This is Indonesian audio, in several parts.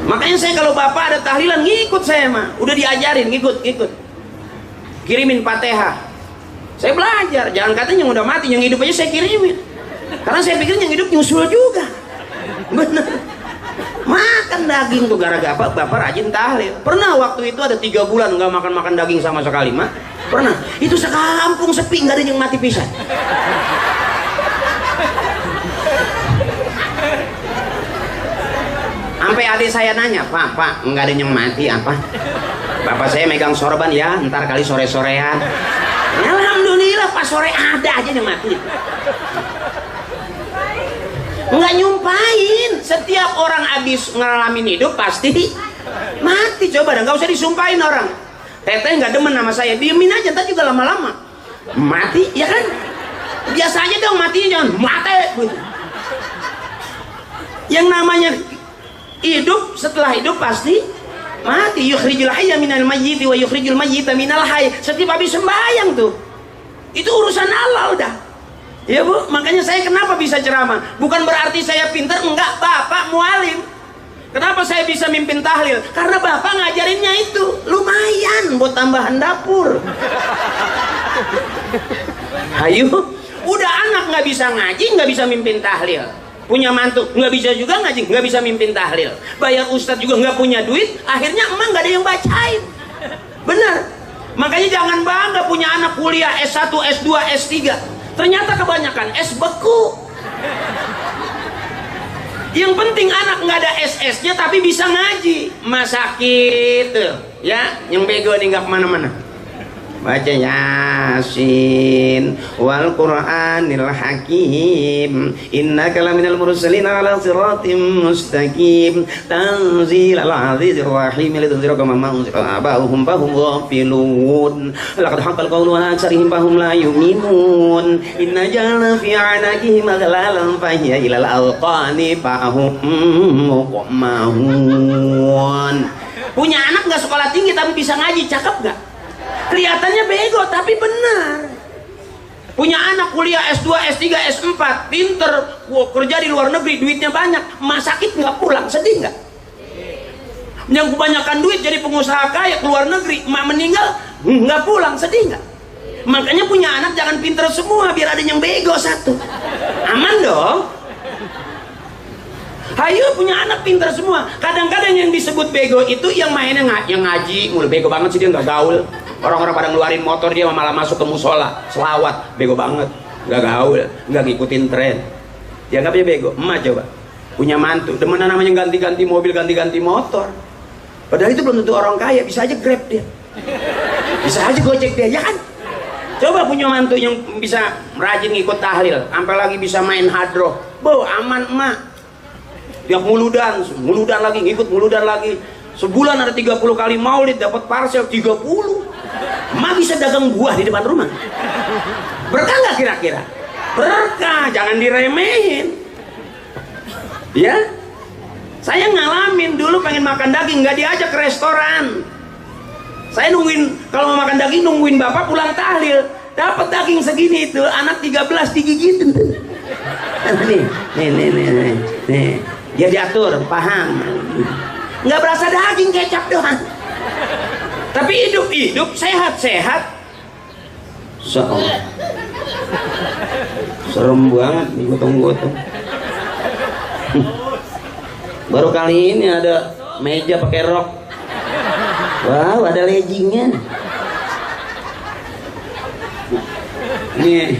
Makanya saya kalau bapak ada tahlilan ngikut, saya mah udah diajarin ngikut. Kirimin Fatihah. Saya belajar, jangan katanya yang udah mati, yang hidup aja saya kirimin. Karena saya pikir yang hidup nyusul juga. Bener. Makan daging tuh gara-gara bapak rajin tahlil. Pernah waktu itu ada 3 bulan nggak makan daging sama sekali, mak. Pernah. Itu sekampung sepi, nggak ada yang mati pisan. Sampai adik saya nanya, Pak, nggak ada yang mati apa? Bapak saya megang sorban, ya ntar kali sore-sorean. Alhamdulillah pas sore ada aja yang mati. Nggak nyumpahin. Setiap orang habis ngalamin hidup pasti mati. Coba dah, nggak usah disumpahin orang. Teteh nggak demen sama saya, diemin aja, ntar juga lama-lama mati, ya kan? Biasa aja dong matinya, jangan mati. Yang namanya hidup, setelah hidup pasti mati. Yukhrijul hayya minal mayyit wa yukhrijul mayyita minal hayy. Setiap habis sembahyang tuh, itu urusan Allah udah. Ya Bu, makanya saya kenapa bisa ceramah? Bukan berarti saya pintar, enggak, Bapak mualim. Kenapa saya bisa mimpin tahlil? Karena Bapak ngajarinnya itu lumayan buat tambahan dapur. Ayo, udah anak nggak bisa ngaji, nggak bisa mimpin tahlil. Punya mantu nggak bisa juga ngaji, nggak bisa mimpin tahlil. Bayar ustadz juga nggak punya duit, akhirnya emang nggak ada yang bacain. Bener. Makanya jangan bangga punya anak kuliah S1, S2, S3. Ternyata kebanyakan S beku. Yang penting anak nggak ada SS-nya tapi bisa ngaji. Masakit tuh, ya, yang bego nih nggak kemana-mana. Baca Yasin wal Qur'anil Hakim innaka laminal mursalin ala siratim mustaqim tanzilal azizir rahim litunzira kama unzira abahum fahum ghafilun laqad haqqal qawlu ala aksarihim fahum la yu'minun inna ja'alna fi 'anaqihim aghlalan fahiya ilal alqani fahum muqmahun. Punya anak nggak sekolah tinggi tapi bisa ngaji, cakep nggak? Kelihatannya bego tapi benar. Punya anak kuliah S2, S3, S4, pinter, kerja di luar negeri, duitnya banyak, sakit nggak pulang, sedih nggak? Yang kebanyakan duit jadi pengusaha kaya keluar negeri, emak meninggal nggak pulang, sedih nggak? Makanya punya anak jangan pinter semua, biar ada yang bego satu. Aman dong. Hayo punya anak pinter semua. Kadang-kadang yang disebut bego itu yang mainnya yang ngaji, mulai bego banget sih, dia nggak gaul. Orang-orang pada ngeluarin motor, dia malah masuk ke musola, selawat, bego banget, nggak gaul, nggak ngikutin tren. Dianggapnya bego. Emak coba punya mantu, demenan namanya ganti-ganti mobil, ganti-ganti motor. Padahal itu belum tentu orang kaya, bisa aja Grab dia, bisa aja Gojek dia, ya kan? Coba punya mantu yang bisa rajin ngikut tahlil, sampai lagi bisa main hadroh, aman emak. Tiap muludan lagi, ngikut muludan lagi. Sebulan ada 30 kali maulid, dapat parsel 30. Emak bisa dagang buah di depan rumah. Berkah nggak kira-kira? Berkah, jangan diremehin. Ya, saya ngalamin dulu pengen makan daging, nggak diajak ke restoran. Saya nungguin, kalau mau makan daging nungguin bapak pulang tahlil. Dapat daging segini itu, anak 13 digigitin tuh. Nih. Dia diatur, paham. Nggak berasa daging, kecap doang. Tapi hidup sehat-sehat. Serem banget nih gotong-gotong. Baru kali ini ada meja pakai rok. Wow, ada leggingnya. Ini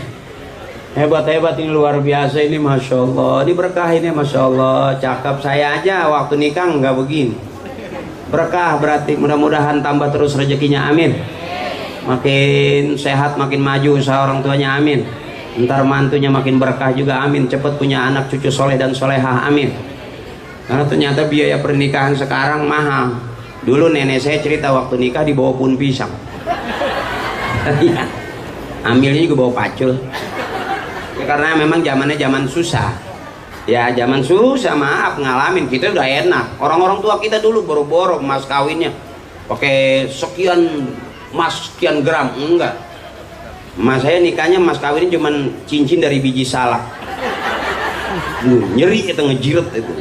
hebat-hebat, ini luar biasa ini, Masya Allah. Ini berkah ini, Masya Allah. Cakep. Saya aja waktu nikah nggak begini. Berkah berarti, mudah-mudahan tambah terus rezekinya, amin. Makin sehat, makin maju usaha orang tuanya, amin. Ntar mantunya makin berkah juga, amin. Cepet punya anak cucu soleh dan solehah, amin. Karena ternyata biaya pernikahan sekarang mahal. Dulu nenek saya cerita waktu nikah dibawa pohon pisang. Ambilnya juga bawa pacul. Ya, karena memang zamannya zaman susah. Ya zaman susah, maaf, ngalamin. Kita udah enak. Orang-orang tua kita dulu boro-boro mas kawinnya pakai sekian mas, sekian gram. Enggak. Mas saya nikahnya mas kawinnya cuman cincin dari biji salak. Nyeri itu, ngejiret itu.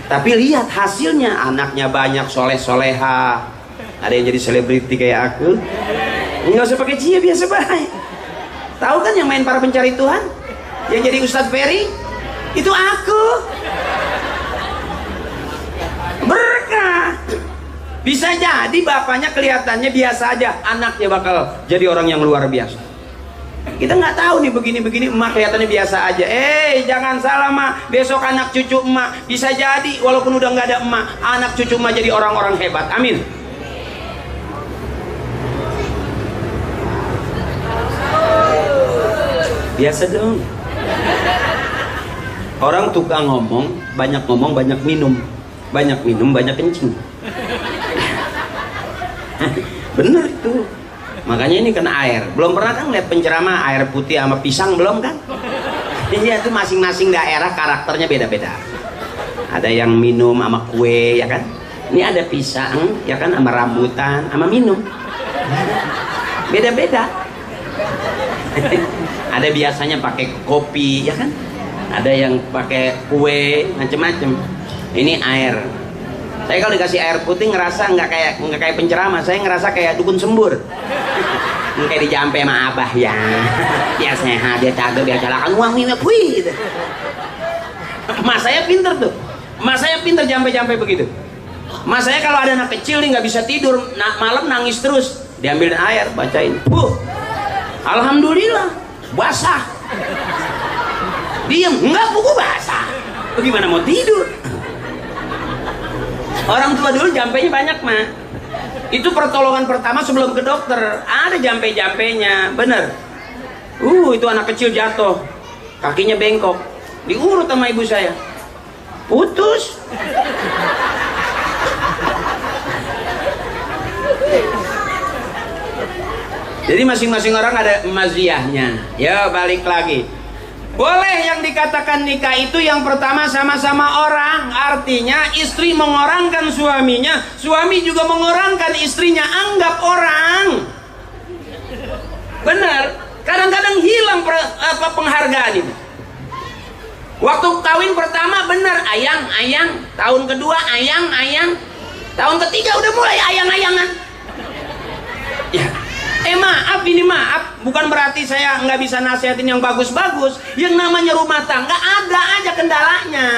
Tapi lihat hasilnya, anaknya banyak, soleh-soleha, ada yang jadi selebriti kayak aku. Nggak usah pakai cia, biasa baik. Tahu kan yang main Para Pencari Tuhan, yang jadi Ustadz Ferry, itu aku. Berkah. Bisa jadi bapaknya kelihatannya biasa aja, anaknya bakal jadi orang yang luar biasa. Kita nggak tahu nih, begini-begini emak kelihatannya biasa aja. Jangan salah mak, besok anak cucu emak bisa jadi walaupun udah nggak ada emak, anak cucu emak jadi orang-orang hebat. Amin. Biasa dong. Orang tukang ngomong, banyak minum. Banyak minum, banyak kencing. Bener itu. Makanya ini kena air. Belum pernah kan lihat penceramah air putih sama pisang, belum kan? Iya, itu masing-masing daerah karakternya beda-beda. Ada yang minum sama kue, ya kan? Ini ada pisang, ya kan, sama rambutan, sama minum. Beda-beda. Ada biasanya pakai kopi, ya kan? Ada yang pakai kue, macem-macem. Ini air. Saya kalau dikasih air putih ngerasa nggak kayak penceramah, saya ngerasa kayak dukun sembur. Kayak dijampe sama abah ya. Dia sehat, dia cagak, dia calakan uang ini, puih gitu. Mas saya pinter tuh. Mas saya pinter jampe-jampe begitu. Mas saya kalau ada anak kecil nih nggak bisa tidur, malam nangis terus, diambil air, bacain. Alhamdulillah, basah. Diem, enggak, buku basah. Bagaimana mau tidur? Orang tua dulu jampenya banyak mah. Itu pertolongan pertama sebelum ke dokter. Ada jampe-jampenya, bener. Itu anak kecil jatuh, kakinya bengkok, diurut sama ibu saya, putus. Jadi masing-masing orang ada maziyahnya. Ya, balik lagi. Boleh yang dikatakan nikah itu yang pertama sama-sama orang. Artinya istri mengorangkan suaminya, suami juga mengorangkan istrinya. Anggap orang. Benar. Kadang-kadang hilang penghargaan ini. Waktu kawin pertama benar, ayang. Tahun kedua ayang. Tahun ketiga udah mulai ayang-ayangan. Ya. Maaf, ini maaf, bukan berarti saya nggak bisa nasihatin yang bagus-bagus. Yang namanya rumah tangga ada aja kendalanya.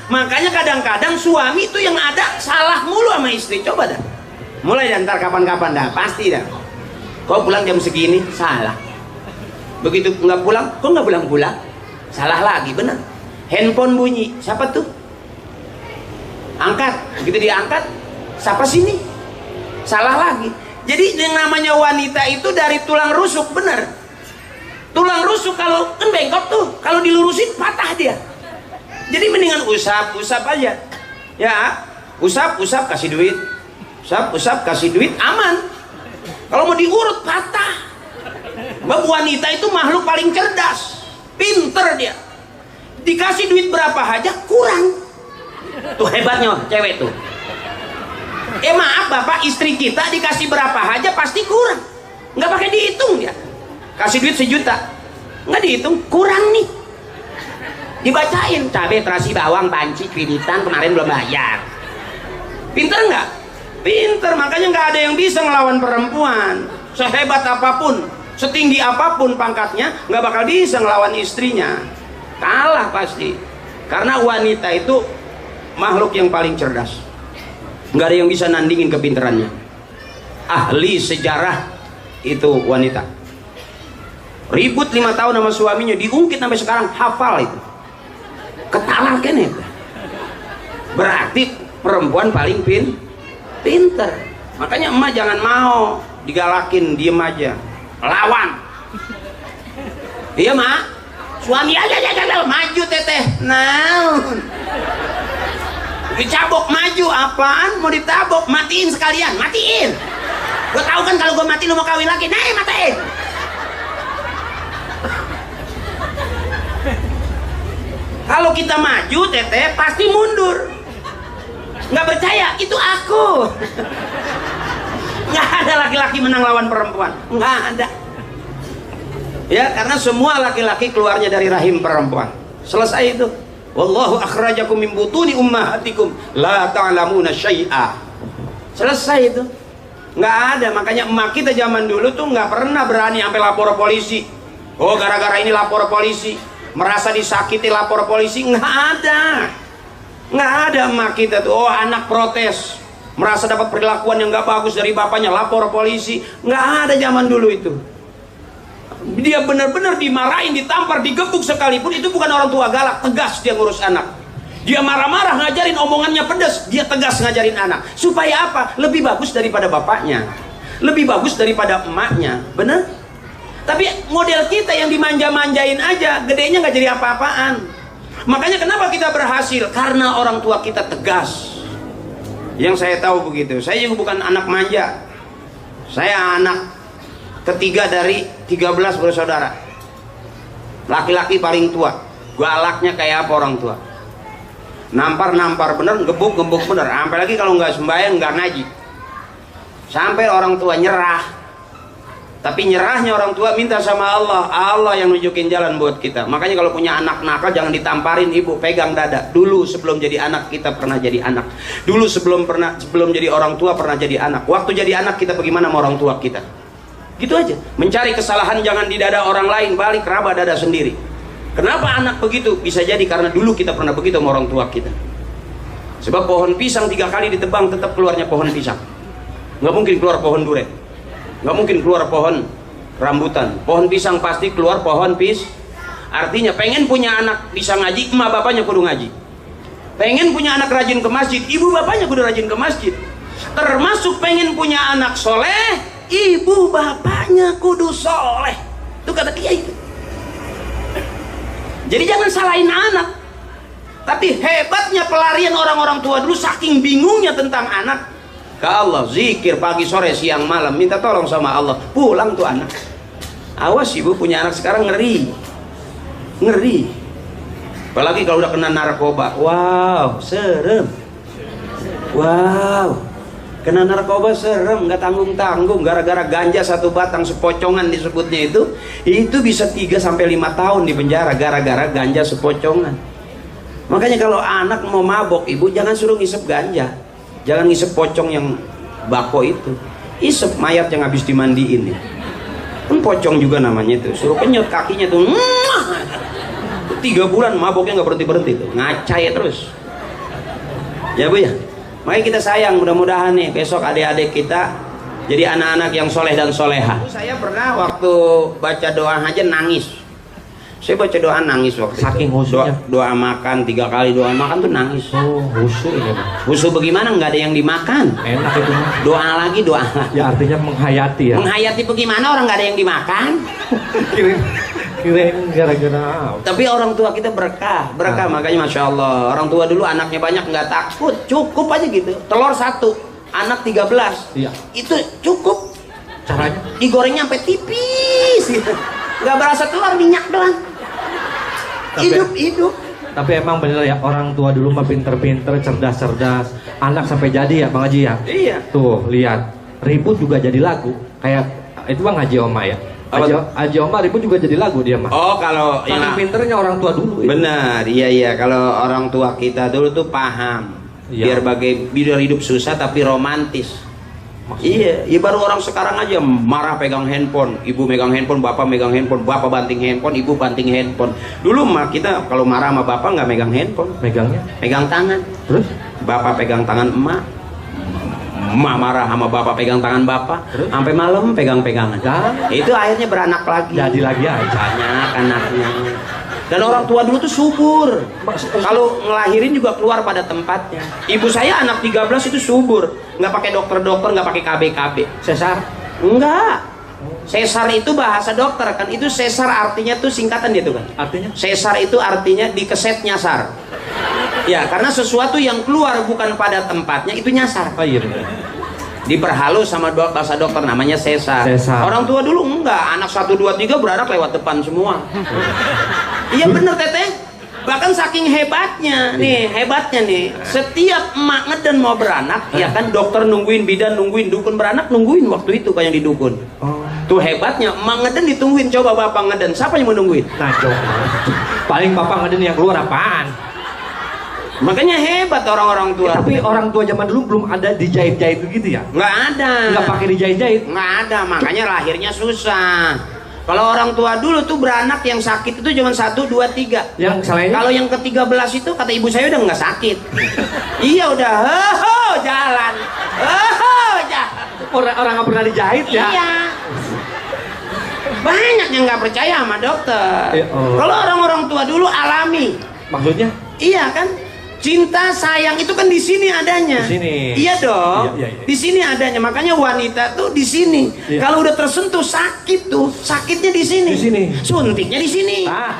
Makanya kadang-kadang suami itu yang ada salah mulu sama istri. Coba dah, mulai dan ntar kapan-kapan dah, pasti dah. Kau pulang jam segini, salah. Begitu nggak pulang, kok nggak pulang-pulang? Salah lagi, bener. Handphone bunyi, siapa tuh? Angkat, begitu diangkat, siapa sini? Salah lagi. Jadi yang namanya wanita itu dari tulang rusuk, bener. Tulang rusuk kalau kan bengkok tuh, kalau dilurusin patah dia. Jadi mendingan usap aja. Ya, usap kasih duit. Usap kasih duit, aman. Kalau mau diurut patah. Sebab wanita itu makhluk paling cerdas, pinter dia. Dikasih duit berapa aja kurang. Tuh hebatnya cewek tuh. Maaf bapak, istri kita dikasih berapa aja pasti kurang, nggak pakai dihitung dia. Kasih duit 1 juta, nggak dihitung, kurang nih. Dibacain cabai, terasi, bawang, panci, kreditan, kemarin belum bayar. Pinter nggak? Pinter, makanya nggak ada yang bisa ngelawan perempuan. Sehebat apapun, setinggi apapun pangkatnya, nggak bakal bisa ngelawan istrinya. Kalah pasti, karena wanita itu makhluk yang paling cerdas. Nggak ada yang bisa nandingin kepinterannya. Ahli sejarah itu wanita. Ribut 5 tahun sama suaminya, diungkit sampai sekarang hafal itu. Ketalah kan itu. Berarti perempuan paling pinter. Makanya emak jangan mau digalakin, diem aja. Lawan. Iya mak. Suami aja maju teteh. Naun. Dicabok maju, apaan mau ditabok? Matiin sekalian, matiin. Gue tahu kan kalau gue mati lu mau kawin lagi. Nih matiin. Kalau kita maju teteh pasti mundur. Nggak percaya, itu aku. Nggak ada laki-laki menang lawan perempuan, nggak ada. Ya, karena semua laki-laki keluarnya dari rahim perempuan. Selesai itu. Wallahu akhrajakum min butuni ummahatikum la ta'lamuna syai'a. Selesai itu. Nggak ada. Makanya emak kita zaman dulu tuh nggak pernah berani sampai lapor polisi. Oh, gara-gara ini lapor polisi, merasa disakiti lapor polisi. Nggak ada. Nggak ada emak kita tuh. Oh, anak protes, merasa dapat perlakuan yang nggak bagus dari bapaknya, lapor polisi. Nggak ada zaman dulu itu. Dia benar-benar dimarahin, ditampar, digebuk sekalipun, itu bukan orang tua galak, tegas dia ngurus anak. Dia marah-marah ngajarin, omongannya pedas, dia tegas ngajarin anak. Supaya apa? Lebih bagus daripada bapaknya, lebih bagus daripada emaknya. Bener? Tapi model kita yang dimanja-manjain aja, gedenya nggak jadi apa-apaan. Makanya kenapa kita berhasil? Karena orang tua kita tegas. Yang saya tahu begitu. Saya juga bukan anak manja. Saya anak ketiga dari 13 bersaudara. Laki-laki paling tua. Galaknya kayak apa orang tua? Nampar-nampar bener, gebuk-gebuk bener. Sampai lagi kalau nggak sembahyang, nggak ngaji. Sampai orang tua nyerah. Tapi nyerahnya orang tua minta sama Allah. Allah yang nunjukin jalan buat kita. Makanya kalau punya anak nakal jangan ditamparin, ibu pegang dada. Dulu sebelum jadi anak kita pernah jadi anak. Dulu sebelum jadi orang tua pernah jadi anak. Waktu jadi anak kita bagaimana sama orang tua kita? Gitu aja. Mencari kesalahan jangan di dada orang lain, balik raba dada sendiri. Kenapa anak begitu? Bisa jadi karena dulu kita pernah begitu sama orang tua kita. Sebab pohon pisang 3 kali ditebang tetap keluarnya pohon pisang. Nggak mungkin keluar pohon durian. Nggak mungkin keluar pohon rambutan. Pohon pisang pasti keluar pohon pis. Artinya pengen punya anak bisa ngaji, emak bapaknya kudu ngaji. Pengen punya anak rajin ke masjid, ibu bapaknya kudu rajin ke masjid. Termasuk pengen punya anak soleh, ibu bapaknya kudu soleh. Itu kata Kiai itu. Jadi jangan salahin anak. Tapi hebatnya pelarian orang-orang tua dulu, saking bingungnya tentang anak, ke Allah zikir pagi sore siang malam, minta tolong sama Allah, pulang tuh anak. Awas ibu punya anak sekarang ngeri. Ngeri. Apalagi kalau udah kena narkoba. Wow, serem. Wow, kena narkoba serem, nggak tanggung-tanggung. Gara-gara ganja 1 batang sepocongan disebutnya itu bisa 3-5 tahun di penjara gara-gara ganja sepocongan. Makanya kalau anak mau mabok, ibu jangan suruh ngisep ganja, jangan ngisep pocong yang bako itu, isep mayat yang habis dimandiin nih. Kan pocong juga namanya itu, suruh kenyot kakinya tuh. 3 bulan maboknya nggak berhenti tuh, ngacai terus. Ya bu ya. Makanya kita sayang, mudah-mudahan nih besok adik-adik kita jadi anak-anak yang soleh dan soleha. Saya pernah waktu baca doa aja nangis. Saya baca doa nangis waktu saking itu. khusyuknya. Doa makan 3 kali doa makan tuh nangis. Oh, khusyuk ya. Khusyuk bagaimana? Nggak ada yang dimakan. Enak itu mah. Doa lagi, doa lagi. Ya artinya menghayati ya. Menghayati bagaimana orang nggak ada yang dimakan? Kirain gara-gara. Tapi orang tua kita berkah, makanya masya Allah. Orang tua dulu anaknya banyak nggak takut, cukup aja gitu. Telur 1, anak 13. Iya. Itu cukup. Caranya Digorengnya sampai tipis gitu. Nggak berasa telur, minyak doang. Hidup. Tapi emang bener ya, orang tua dulu mah pinter-pinter, cerdas-cerdas. Anak sampai jadi ya Bang Haji ya. Iya. Tuh lihat, ribut juga jadi lagu. Kayak itu Bang Haji Oma ya. Haji Oma ribut juga jadi lagu dia mah. Oh kalau saking yang pinternya orang tua dulu. benar, iya. Kalau orang tua kita dulu tuh paham. Iya. Biar hidup susah tapi romantis. Iya, ya baru orang sekarang aja marah pegang handphone, ibu megang handphone, bapak megang handphone, bapak banting handphone, ibu banting handphone. Dulu mah kita kalau marah sama bapak nggak megang handphone, Megangnya? pegang tangan. Terus? Bapak pegang tangan emak, emak marah sama bapak pegang tangan bapak, Terus? sampai malam pegang-pegangan. Itu akhirnya beranak lagi. Jadi lagi aja. Banyak anaknya. Dan orang tua dulu tuh subur. Kalau ngelahirin juga keluar pada tempatnya. Ibu saya anak 13 itu subur. Nggak pakai dokter-dokter, nggak pakai KB-KB. Sesar? Enggak. Sesar itu bahasa dokter kan. Itu sesar artinya tuh singkatan itu kan. Artinya? Sesar itu artinya dikeset nyasar. Ya, karena sesuatu yang keluar bukan pada tempatnya itu nyasar. Oh iya bener. Diperhalus sama bahasa dokter namanya sesar. Sesar. Orang tua dulu enggak, anak 1, 2, 3 beranak lewat depan semua. Iya bener teteh. Bahkan saking hebatnya nih, setiap emak ngeden mau beranak, ya kan dokter nungguin, bidan nungguin, dukun beranak nungguin waktu itu kayak di dukun. Oh. Tuh hebatnya, emak ngeden ditungguin, coba bapak ngeden, siapa yang mau nungguin? Nah coba. Paling bapak ngeden yang keluar apaan? Makanya hebat orang-orang tua. Tapi orang tua zaman dulu belum ada dijahit-jahit begitu ya? Nggak ada. Nggak pakai dijahit-jahit? Nggak ada, makanya lahirnya susah. Kalau orang tua dulu tuh beranak yang sakit itu cuma 1, 2, 3. Yang selainnya? Kalau yang ke-13 itu kata ibu saya udah nggak sakit. Iya udah, jalan. Jalan. Orang nggak pernah dijahit ya? Iya. Banyak yang nggak percaya sama dokter. Oh. Kalau orang-orang tua dulu alami. Maksudnya? Iya kan? Cinta sayang itu kan di sini adanya. Di sini. Iya dong. Iya, iya. Di sini adanya. Makanya wanita tuh di sini. Iya. Kalau udah tersentuh sakit tuh, sakitnya di sini. Di sini. Suntiknya di sini. Ah,